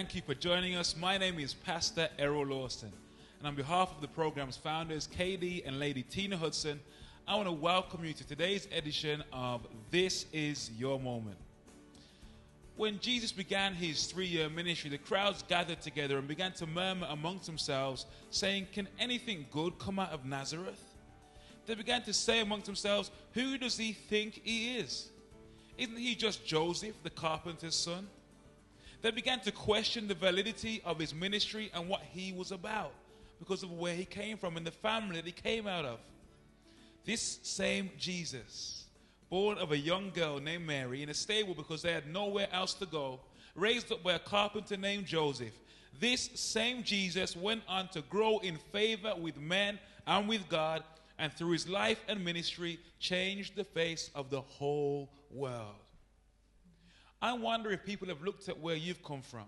Thank you for joining us. My name is Pastor Errol Lawson, and on behalf of the program's founders, KD and Lady Tiym Hudson, I want to welcome you to today's edition of This Is Your Moment. When Jesus began his 3-year ministry, the crowds gathered together and began to murmur amongst themselves, saying, "Can anything good come out of Nazareth?" They began to say amongst themselves, "Who does he think he is? Isn't he just Joseph, the carpenter's son?" They began to question the validity of his ministry and what he was about because of where he came from and the family that he came out of. This same Jesus, born of a young girl named Mary in a stable because they had nowhere else to go, raised up by a carpenter named Joseph, this same Jesus went on to grow in favor with men and with God, and through his life and ministry changed the face of the whole world. I wonder if people have looked at where you've come from,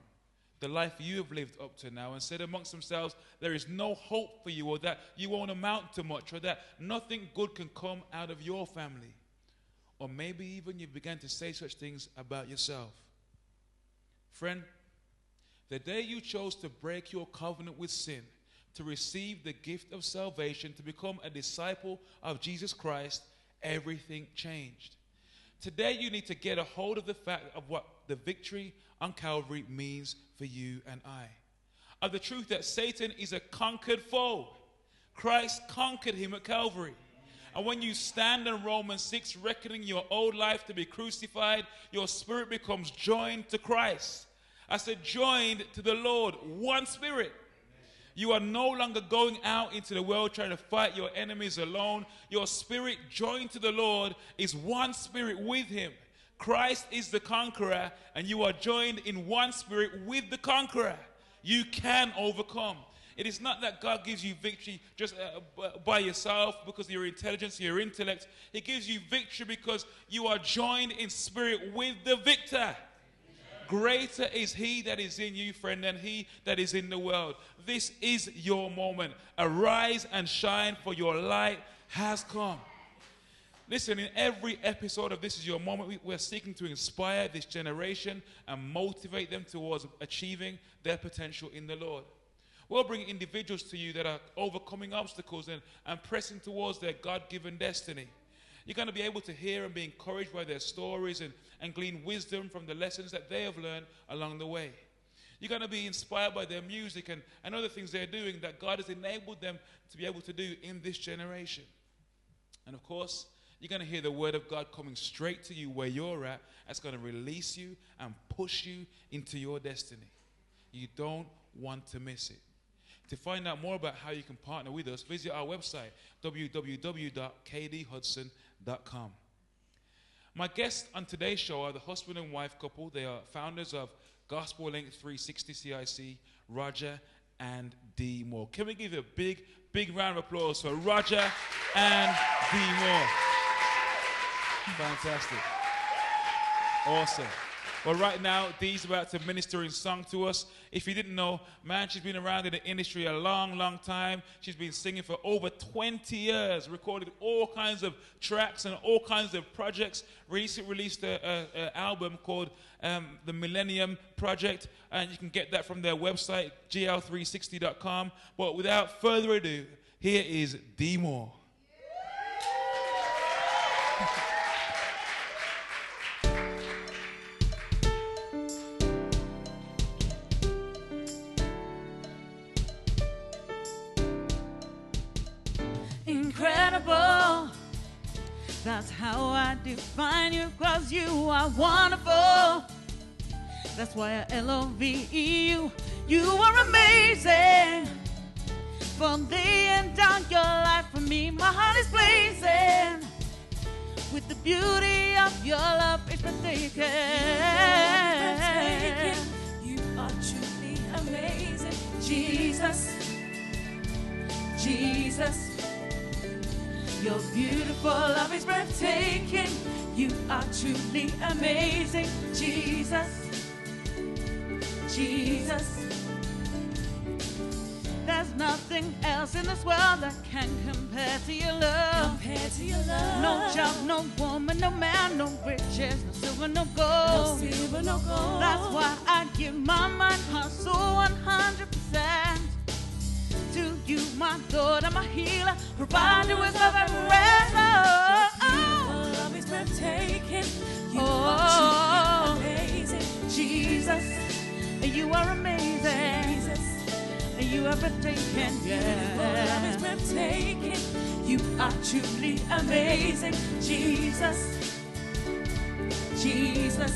the life you have lived up to now, and said amongst themselves, there is no hope for you, or that you won't amount to much, or that nothing good can come out of your family. Or maybe even you began to say such things about yourself. Friend, the day you chose to break your covenant with sin, to receive the gift of salvation, to become a disciple of Jesus Christ, everything changed. Today you need to get a hold of the fact of what the victory on Calvary means for you and I. Of the truth that Satan is a conquered foe. Christ conquered him at Calvary. And when you stand in Romans 6, reckoning your old life to be crucified, your spirit becomes joined to Christ. I said joined to the Lord, one spirit. You are no longer going out into the world trying to fight your enemies alone. Your spirit joined to the Lord is one spirit with him. Christ is the conqueror, and you are joined in one spirit with the conqueror. You can overcome. It is not that God gives you victory just by yourself because of your intelligence, your intellect. He gives you victory because you are joined in spirit with the victor. Greater is he that is in you, friend, than he that is in the world. This is your moment. Arise and shine, for your light has come. Listen, in every episode of This Is Your Moment, we're seeking to inspire this generation and motivate them towards achieving their potential in the Lord. We'll bring individuals to you that are overcoming obstacles and pressing towards their God-given destiny. You're going to be able to hear and be encouraged by their stories and glean wisdom from the lessons that they have learned along the way. You're going to be inspired by their music and other things they're doing that God has enabled them to be able to do in this generation. And of course, you're going to hear the word of God coming straight to you where you're at. That's going to release you and push you into your destiny. You don't want to miss it. To find out more about how you can partner with us, visit our website, www.kdhudson.com. My guests on today's show are the husband and wife couple. They are founders of Gospel Link 360 CIC, Roger and Dee Moore. Can we give a big, big round of applause for Roger and Dee Moore? Fantastic. Awesome. Well, right now, Dee's about to minister in song to us. If you didn't know, man, she's been around in the industry a long, long time. She's been singing for over 20 years, recorded all kinds of tracks and all kinds of projects. Recently released an album called The Millennium Project, and you can get that from their website, gl360.com. But without further ado, here is Dee Moore. Incredible, that's how I define you, 'cause you are wonderful. That's why I love you. You are amazing. From laying down your life for me, my heart is blazing with the beauty of your love. It's breathtaking. You are truly amazing, Jesus. Jesus. Your beautiful love is breathtaking. You are truly amazing, Jesus. Jesus. There's There's nothing else in this world that can compare to your love. Compared to your love. No job, no woman, no man, no riches, no silver, no gold. No silver, no gold. That's why I give my mind, heart, soul 100% to you, my Lord and my healer, provider with love and rest. Your love is breathtaking. You are truly amazing. Jesus, you are amazing. Jesus, You are breathtaking. your love is breathtaking. You are truly amazing. Jesus, Jesus,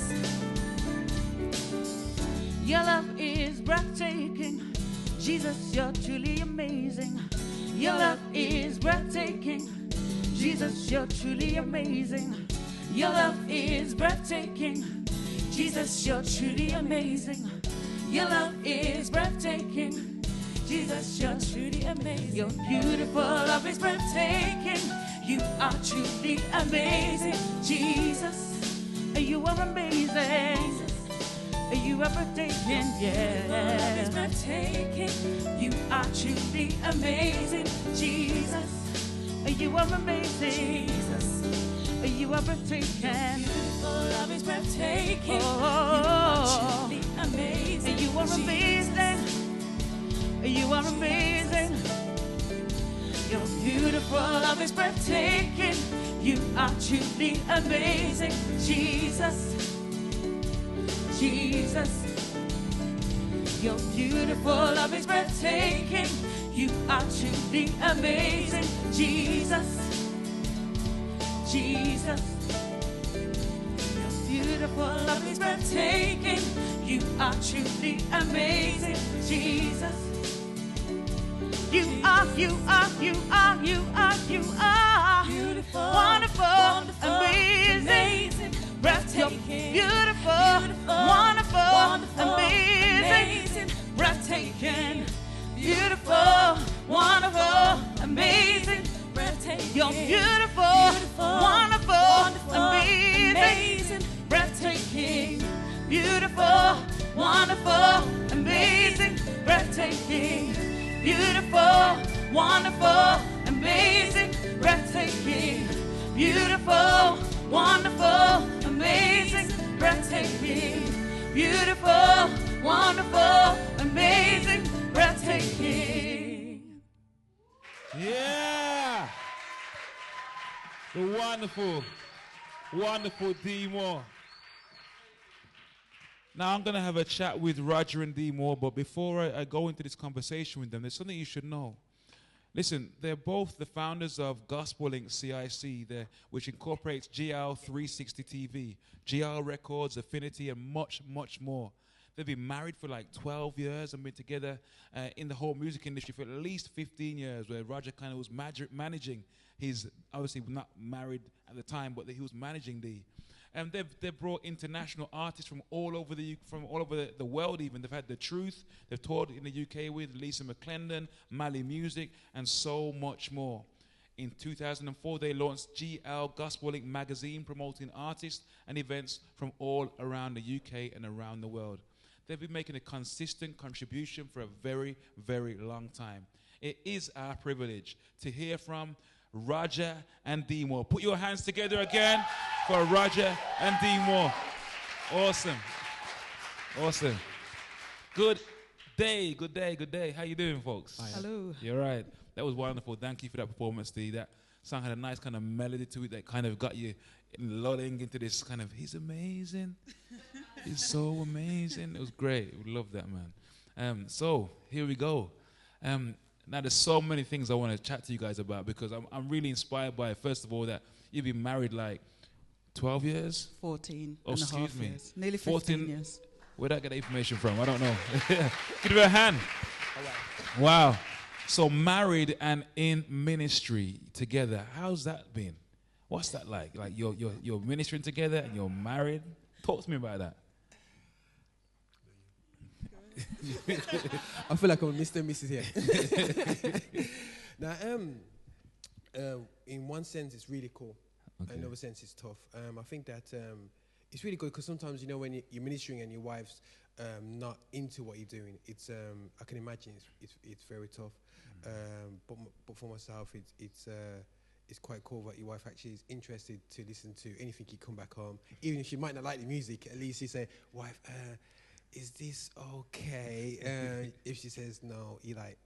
your love is breathtaking. Jesus, you're truly amazing. Your love is breathtaking. Jesus, you're truly amazing. Your love is breathtaking. Jesus, you're truly amazing. Your love is breathtaking. Jesus, you're truly amazing. Your beautiful love is breathtaking. You are truly amazing. Jesus, you are amazing. You are breathtaking, your love is yeah. breathtaking. You are truly amazing. Jesus, you are amazing. Jesus, You are breathtaking. beautiful love is breathtaking. Oh, You are truly amazing. you are amazing. You are amazing. Your beautiful love is breathtaking. You are truly amazing. Jesus, Jesus, your beautiful love is breathtaking. You are truly amazing. Jesus, Jesus, your beautiful love is breathtaking. You are truly amazing. Jesus, you are Beautiful, wonderful, wonderful, amazing, breathtaking, beautiful, wonderful, amazing, amazing, breathtaking, beautiful, wonderful, amazing, breathtaking. you're beautiful, wonderful, amazing, breathtaking, beautiful, wonderful, amazing, breathtaking, beautiful, wonderful, amazing, breathtaking, beautiful, wonderful, amazing, breathtaking, beautiful, wonderful, amazing, breathtaking. Yeah. The wonderful, wonderful D Moore. Now I'm going to have a chat with Roger and D Moore, but before I go into this conversation with them, there's something you should know. Listen, they're both the founders of Gospel Link CIC, which incorporates GL 360 TV, GL Records, Affinity, and much, much more. They've been married for like 12 years and been together in the whole music industry for at least 15 years, where Roger kind of was managing his, obviously not married at the time, but he was managing D. And they've brought international artists from all over the world even. They've had The Truth. They've toured in the UK with Lisa McClendon, Mali Music, and so much more. In 2004, they launched GL Gospel Link magazine, promoting artists and events from all around the UK and around the world. They've been making a consistent contribution for a very, very long time. It is our privilege to hear from Roger and D Moore. Put your hands together again for Roger and D Moore. Awesome. Awesome. Good day, good day, good day. How you doing, folks? Hello. You're right. That was wonderful. Thank you for that performance, D. That song had a nice kind of melody to it that kind of got you lulling into this kind of, he's amazing. He's so amazing. It was great. We love that, man. So here we go. Now, there's so many things I want to chat to you guys about because I'm really inspired by, first of all, that you've been married like 12 years? 14 Oh, and a excuse half me. years. Nearly 15 14 years. Where'd I get the information from? I don't know. Give her a hand. Wow. So married and in ministry together. How's that been? What's that like? Like you're ministering together and you're married? Talk to me about that. I feel like I'm Mr. and Mrs. here. Now, in one sense, it's really cool. Okay. In another sense, it's tough. I think that it's really good because sometimes, you know, when you're ministering and your wife's not into what you're doing, it's I can imagine it's very tough. But for myself, it's quite cool that your wife actually is interested to listen to anything you come back home. Even if she might not like the music, at least you say, wife, is this okay? If she says no, you're like,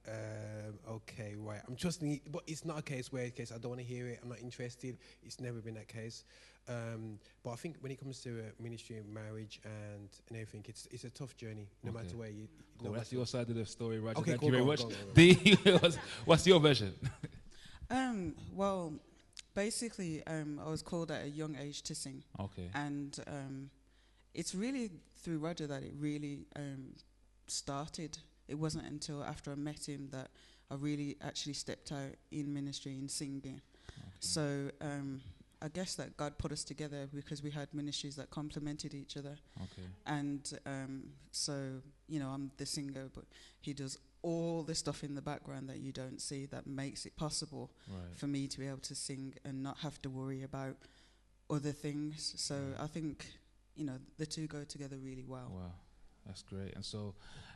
okay, right. I'm trusting it, but it's not a case where I don't want to hear it, I'm not interested. It's never been that case. But I think when it comes to ministry and marriage and everything, it's a tough journey, no matter where you. Cool, that's your side of the story, Roger. Okay, Thank cool, you very go much. on, go on. What's your version? Well, basically, I was called at a young age to sing. Okay. And it's really through Roger that it really started. It wasn't until after I met him that I really actually stepped out in ministry and singing. Okay. So I guess that God put us together because we had ministries that complemented each other. Okay. And so, I'm the singer, but he does all the stuff in the background that you don't see that makes it possible for me to be able to sing and not have to worry about other things. So I think, the two go together really well. Wow, that's great. And so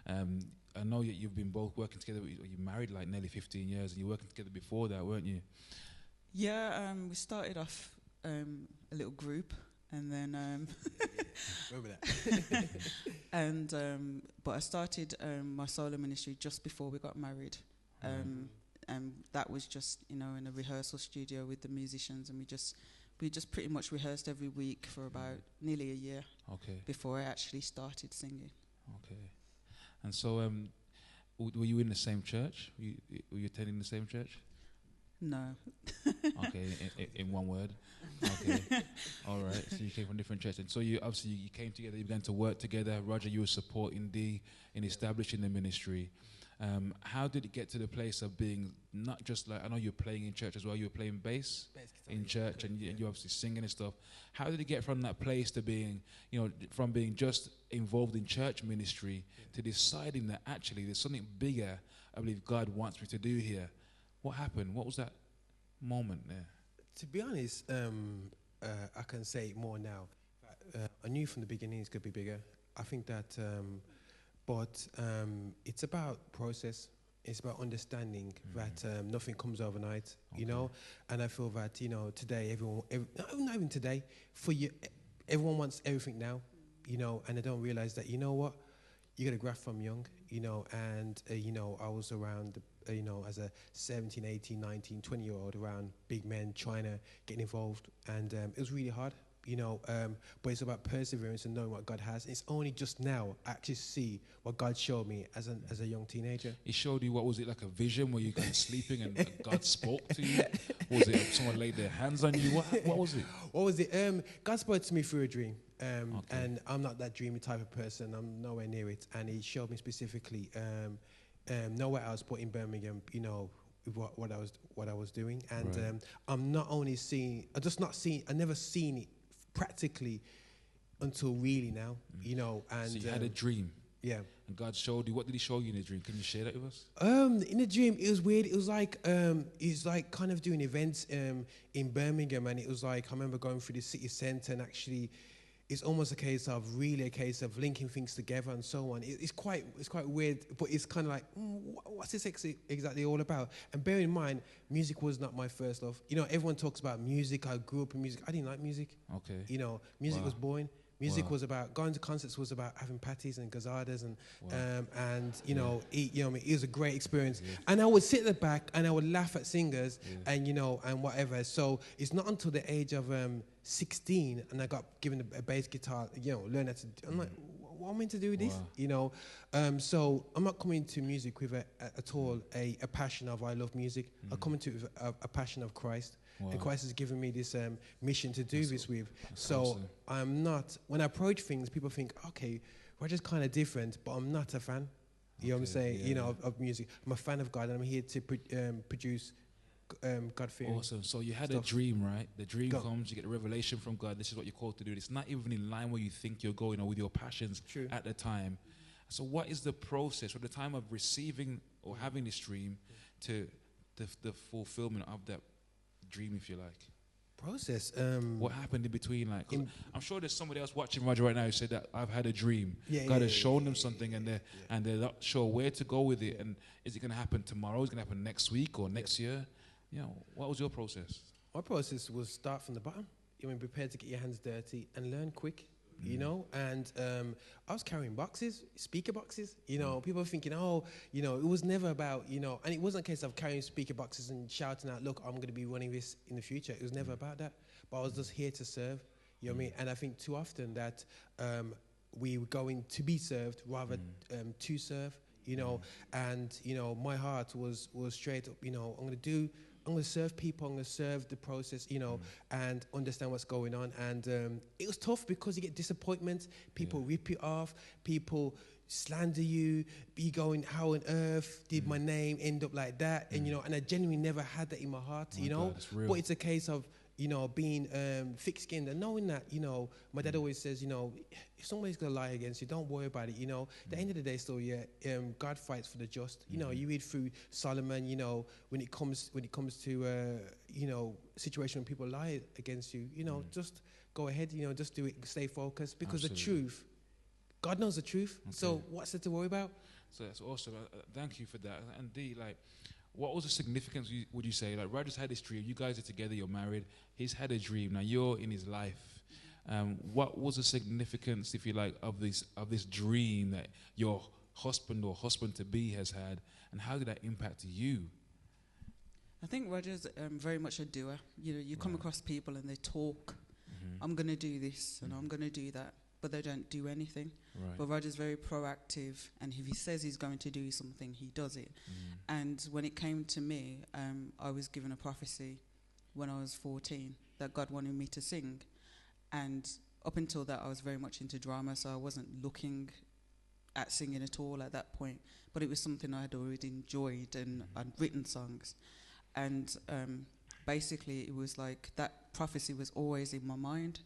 I know you've been both working together. You married like nearly 15 years and you were working together before that, weren't you? Yeah, we started off a little group. And then, remember that. and but I started my solo ministry just before we got married, and that was just in a rehearsal studio with the musicians, and we just pretty much rehearsed every week for about nearly a year. Okay. Before I actually started singing. Okay. And so, were you in the same church? Were you attending the same church? No. Okay, in one word. Okay, all right. So you came from different churches, and so you came together. You began to work together. Roger, you were supporting Dee in establishing the ministry. How did it get to the place of being not just like, I know you're playing in church as well. You were playing bass in church, and you're obviously singing and stuff. How did it get from that place to being, from being just involved in church ministry to deciding that actually there's something bigger I believe God wants me to do here? What happened? What was that moment there? To be honest, I can say it more now. I knew from the beginning it's going to be bigger. I think that, but it's about process. It's about understanding that nothing comes overnight, And I feel that, today, not even today, for you, everyone wants everything now, and they don't realize that, you got to graft from young, and, I was around as a 17, 18, 19, 20-year-old around big men trying to get involved. And it was really hard, but it's about perseverance and knowing what God has. It's only just now I actually see what God showed me as a young teenager. He showed you, what was it, like a vision where you were sleeping and God spoke to you? Was it someone laid their hands on you? What was it? What was it? God spoke to me through a dream. And I'm not that dreamy type of person. I'm nowhere near it. And he showed me specifically nowhere else but in Birmingham, what I was doing. And I'm not only seeing, I never seen it practically until really now, And so you had a dream. Yeah. And God showed you. What did he show you in the dream? Can you share that with us? In the dream, it was weird. It was like kind of doing events in Birmingham, and it was like I remember going through the city centre, and actually, it's almost a case of linking things together and so on. It's quite weird, but it's kind of like, what's this exactly all about? And bear in mind, music was not my first love. Everyone talks about music. I grew up in music. I didn't like music. Okay. Music was boring. Music was about going to concerts, was about having patties and gazadas and eat. It was a great experience. Yeah. And I would sit at the back and I would laugh at singers and and whatever. So it's not until the age of 16 and I got given a bass guitar. Learn how to. I'm like, what am I meant to do with this? So I'm not coming to music with at all a passion of I love music. I come into it with a passion of Christ. Wow. And Christ has given me this mission to do this with. So awesome. I'm not, when I approach things, people think, okay, we're just kind of different, but I'm not a fan. You know what I'm saying? Yeah. Of music. I'm a fan of God, and I'm here to produce God-fearing. Awesome. So you had a dream, right? The dream comes, you get the revelation from God. This is what you're called to do. It's not even in line where you think you're going or with your passions at the time. So what is the process from the time of receiving or having this dream to the fulfillment of that dream, if you like? Process. What happened in between? Like, 'cause I'm sure there's somebody else watching Roger right now who said that I've had a dream. God has shown them something, and they're not sure where to go with it. And is it going to happen tomorrow? Is it going to happen next week or next year? You know, what was your process? My process was start from the bottom. You mean prepare to get your hands dirty and learn quick. You know, and I was carrying boxes, speaker boxes. You know, people were thinking, oh, you know, it was never about, you know, and it wasn't a case of carrying speaker boxes and shouting out, look, I'm going to be running this in the future. It was never about that. But I was just here to serve. You know what I mean? And I think too often that we were going to be served rather to serve. You know, and you know, my heart was straight up. You know, I'm going to serve people, I'm going to serve the process, you know, and understand what's going on. And it was tough because you get disappointment, people rip you off, people slander you, be going, how on earth did my name end up like that? And, you know, and I genuinely never had that in my heart, you know. But it's a case of, you know, being thick-skinned and knowing that, you know, my dad always says, you know, if somebody's going to lie against you, don't worry about it, you know. At the end of the day, still, God fights for the just. You know, you read through Solomon, you know, when it comes to, you know, situation when people lie against you, you know, just go ahead, you know, just do it, stay focused, because the truth, God knows the truth. Okay. So what's there to worry about? So that's awesome. Thank you for that. And D, like, what was the significance, would you say? Like, Roger's had this dream. You guys are together. You're married. He's had a dream. Now you're in his life. What was the significance, if you like, of this dream that your husband or husband-to-be has had, and how did that impact you? I think Roger's very much a doer. You know, you come across people and they talk. I'm going to do this and I'm going to do that, but they don't do anything. Right. But Roger's very proactive, and if he says he's going to do something, he does it. And when it came to me, I was given a prophecy when I was 14 that God wanted me to sing. And up until that, I was very much into drama, so I wasn't looking at singing at all at that point. But it was something I had already enjoyed, and I'd written songs. And basically, it was like that prophecy was always in my mind.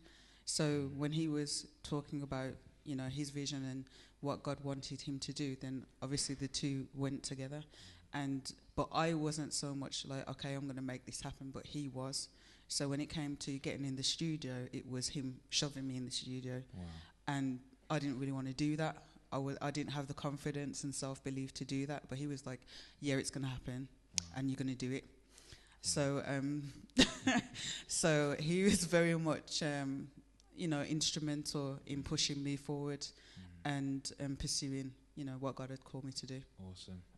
So when he was talking about, you know, his vision and what God wanted him to do, then obviously the two went together. But I wasn't so much like, okay, I'm going to make this happen, but he was. So when it came to getting in the studio, it was him shoving me in the studio. Wow. And I didn't really want to do that. I didn't have the confidence and self-belief to do that, but he was like, yeah, it's going to happen, and you're going to do it. So so he was very much, you know, instrumental in pushing me forward and pursuing, you know, what God had called me to do.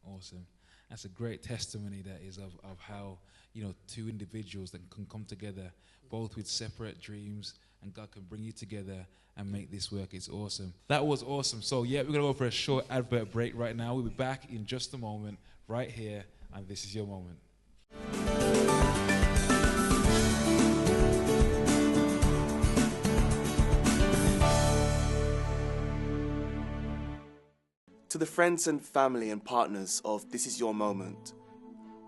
Awesome. That's a great testimony, that is, of how, you know, two individuals that can come together, both with separate dreams, and God can bring you together and make this work. It's awesome. That was awesome. So, yeah, we're going to go for a short advert break right now. We'll be back in just a moment, right here, and this is your moment. To the friends and family and partners of This Is Your Moment,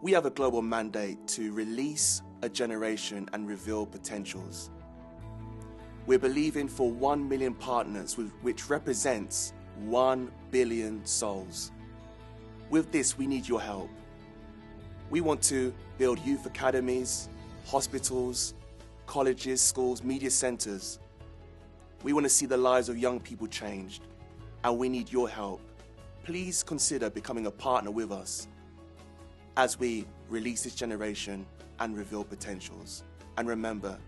we have a global mandate to release a generation and reveal potentials. We're believing for 1 million partners, which represents 1 billion souls. With this, we need your help. We want to build youth academies, hospitals, colleges, schools, media centers. We want to see the lives of young people changed, and we need your help. Please consider becoming a partner with us as we release this generation and reveal potentials. And remember,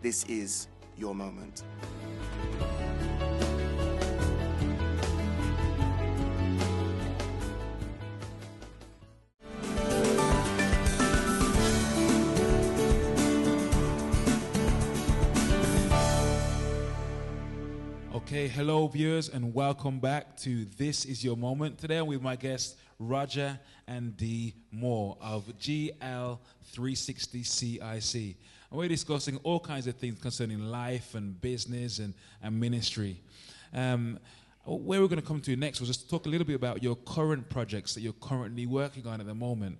this is your moment. Okay, hello viewers, and welcome back to This Is Your Moment. Today I'm with my guests Roger and D Moore of GL360 CIC. And we're discussing all kinds of things concerning life and business and ministry. Where we're going to come to next was just talk a little bit about your current projects that you're currently working on at the moment.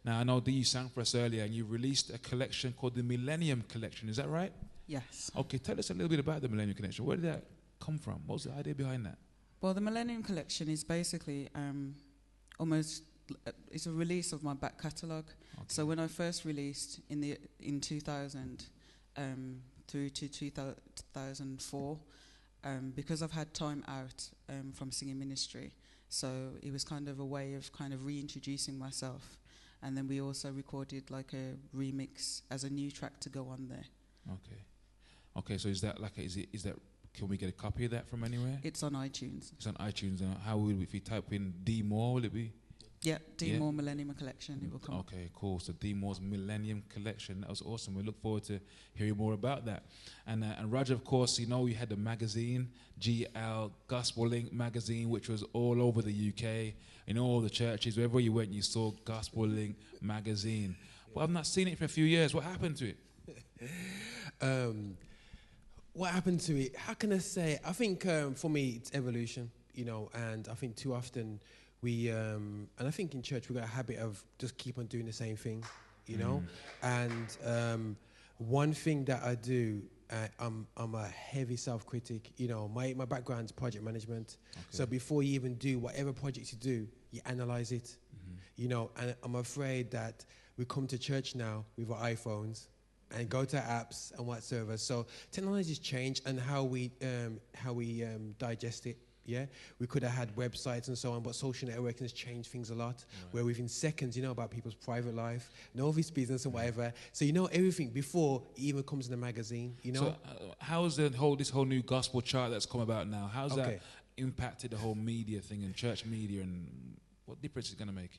Now, I know D, you sang for us earlier, and you released a collection called the Millennium Collection. Is that right? Yes. Okay, tell us a little bit about the Millennium Collection. Where did that come from? What was the idea behind that? Well, the Millennium Collection is basically almost it's a release of my back catalogue. Okay. So when I first released in 2000, through to 2004 because I've had time out from singing ministry. So it was kind of a way of kind of reintroducing myself. And then we also recorded like a remix as a new track to go on there. Okay, so is that like is that can we get a copy of that from anywhere? It's on iTunes. It's on iTunes. And how will we, if we type in D Moore, will it be? Yeah, D Moore Millennium Collection, it will come. Okay, cool. So D Moore's Millennium Collection. That was awesome. We look forward to hearing more about that. And Roger, of course, you know, we had the magazine, GL Gospel Link magazine, which was all over the UK, in all the churches. Wherever you went, you saw Gospel Link magazine. But I've not seen it for a few years. What happened to it? What happened to it? How can I say? I think for me, it's evolution, you know, and I think too often we, and I think in church, we've got a habit of just keep on doing the same thing, you know? And one thing that I do, I'm a heavy self-critic, you know, my background's project management. Okay. So before you even do whatever project you do, you analyze it, you know, and I'm afraid that we come to church now with our iPhones and go to apps and whatsoever. So technology's changed and how we digest it. Yeah, we could have had websites and so on, but social networking has changed things a lot. Right. Where within seconds, you know about people's private life, know of his business and whatever. So you know everything before it even comes in the magazine. You know. So how's this whole new gospel chart that's come about now? How's that impacted the whole media thing and church media, and what difference is it going to make?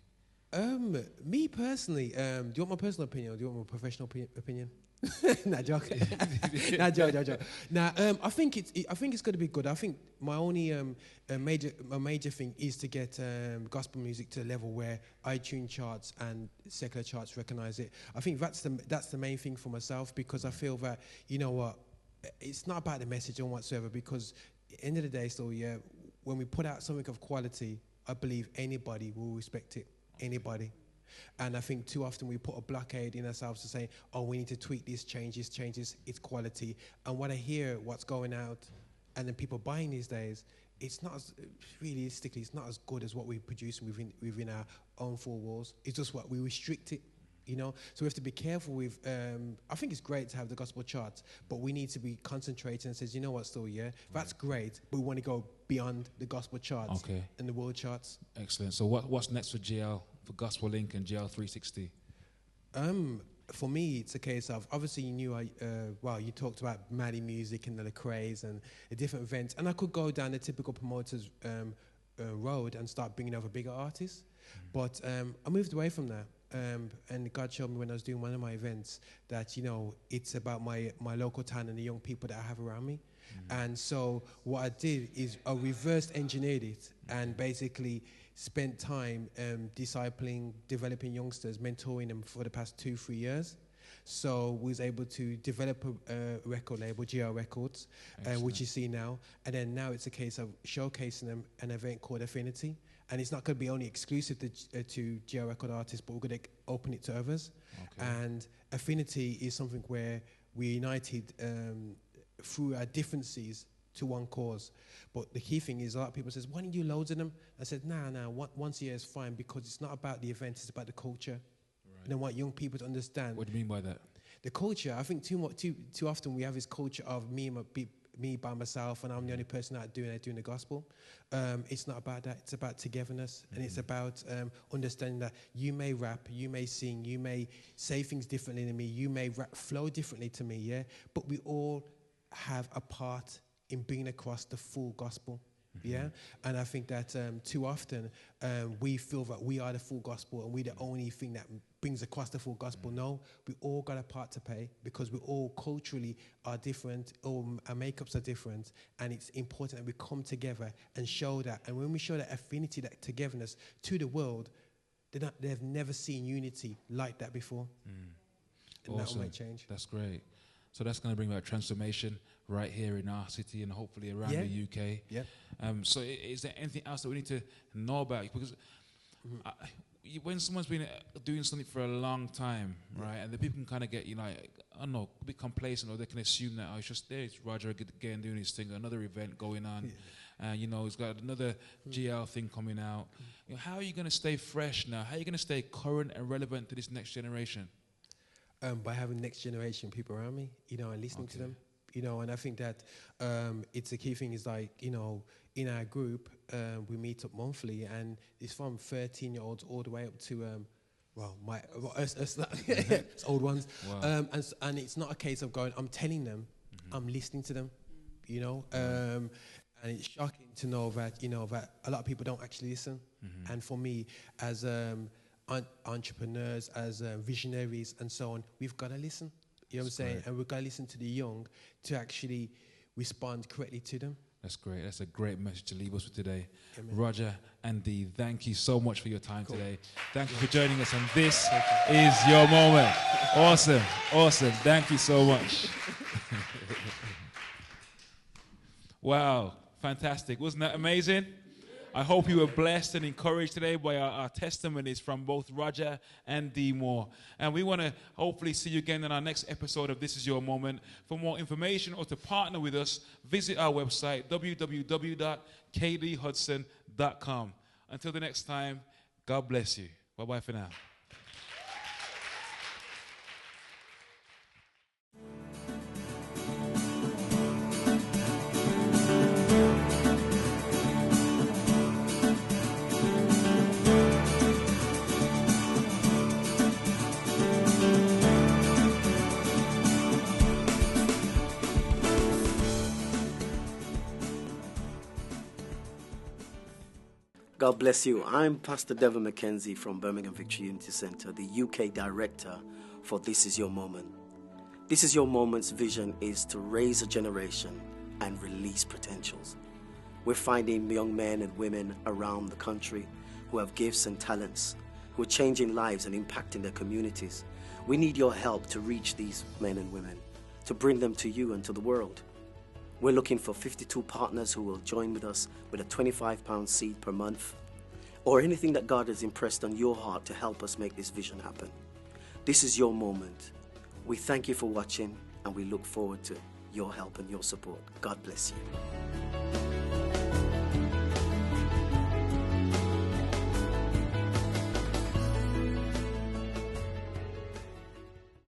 Me personally, do you want my personal opinion or do you want my professional opinion? Nah, joke. joke. Now, I think it's going to be good. I think my only major thing is to get gospel music to a level where iTunes charts and secular charts recognize it. I think that's the main thing for myself, because I feel that, you know what, it's not about the message or whatsoever, because at the end of the day, so yeah, when we put out something of quality, I believe anybody will respect it. Anybody. And I think too often we put a blockade in ourselves to say, oh, we need to tweak this, changes, its quality. And when I hear what's going out and then people buying these days, it's not as, realistically, it's not as good as what we produce within our own four walls. It's just what we restrict it, you know? So we have to be careful with, I think it's great to have the gospel charts, but we need to be concentrating and says, you know what, still, yeah, that's great, but we want to go beyond the gospel charts and the world charts. Excellent. So what's next for GL? For Gospel Link and GL 360? For me, it's a case of, obviously you knew you talked about Mali music and the crusades and the different events, and I could go down the typical promoter's road and start bringing over bigger artists, but I moved away from that. And God showed me when I was doing one of my events that, you know, it's about my local town and the young people that I have around me. And so what I did is I reverse engineered it and basically spent time discipling, developing youngsters, mentoring them for the past 2-3 years. So we was able to develop a record label, GL Records, which you see now. And then now it's a case of showcasing them an event called Affinity. And it's not going to be only exclusive to GL Record artists, but we're going to open it to others. Okay. And Affinity is something where we united through our differences to one cause. But the key thing is a lot of people says, why don't you do loads of them? I said, nah, once a year is fine, because it's not about the event, it's about the culture. Right. And I want young people to understand. What do you mean by that? The culture, I think too often we have this culture of me by myself, and I'm the only person out doing the gospel. It's not about that. It's about togetherness, and it's about understanding that you may rap, you may sing, you may say things differently than me, you may flow differently to me, yeah? But we all have a part in bringing across the full gospel, yeah? And I think that too often we feel that we are the full gospel and we're the only thing that brings across the full gospel. No, we all got a part to play, because we all culturally are different, all our makeups are different, and it's important that we come together and show that. And when we show that affinity, that togetherness to the world, they've never seen unity like that before. And awesome. That might change. That's great. So that's going to bring about transformation right here in our city and hopefully around the UK. Yeah. So is there anything else that we need to know about? Because when someone's been doing something for a long time, right, and the people can kind of get, you know, I don't know, a bit complacent, or they can assume that, oh, it's just there, it's Roger again doing his thing, another event going on. You know, he's got another GL thing coming out. You know, how are you going to stay fresh now? How are you going to stay current and relevant to this next generation? by having next generation people around me, you know, and listening to them, you know. And I think that it's a key thing is like, you know, in our group, we meet up monthly, and it's from 13-year-olds all the way up to it's old ones. Wow. And it's not a case of going, I'm telling them, I'm listening to them, you know. And it's shocking to know that, you know, that a lot of people don't actually listen. And for me, as entrepreneurs, as visionaries and so on, we've got to listen. You know what I'm saying? Great. And we've got to listen to the young to actually respond correctly to them. That's great. That's a great message to leave us with today. Amen. Roger and Dee, thank you so much for your time today. Thank you for joining us, and this is your moment. Awesome. Awesome. Thank you so much. Wow. Fantastic. Wasn't that amazing? I hope you were blessed and encouraged today by our testimonies from both Roger and Dee Moore. And we want to hopefully see you again in our next episode of This Is Your Moment. For more information or to partner with us, visit our website, www.kdhudson.com. Until the next time, God bless you. Bye-bye for now. God bless you. I'm Pastor Devon McKenzie from Birmingham Victory Unity Centre, the UK Director for This Is Your Moment. This Is Your Moment's vision is to raise a generation and release potentials. We're finding young men and women around the country who have gifts and talents, who are changing lives and impacting their communities. We need your help to reach these men and women, to bring them to you and to the world. We're looking for 52 partners who will join with us with a £25 seed per month, or anything that God has impressed on your heart to help us make this vision happen. This is your moment. We thank you for watching, and we look forward to your help and your support. God bless you.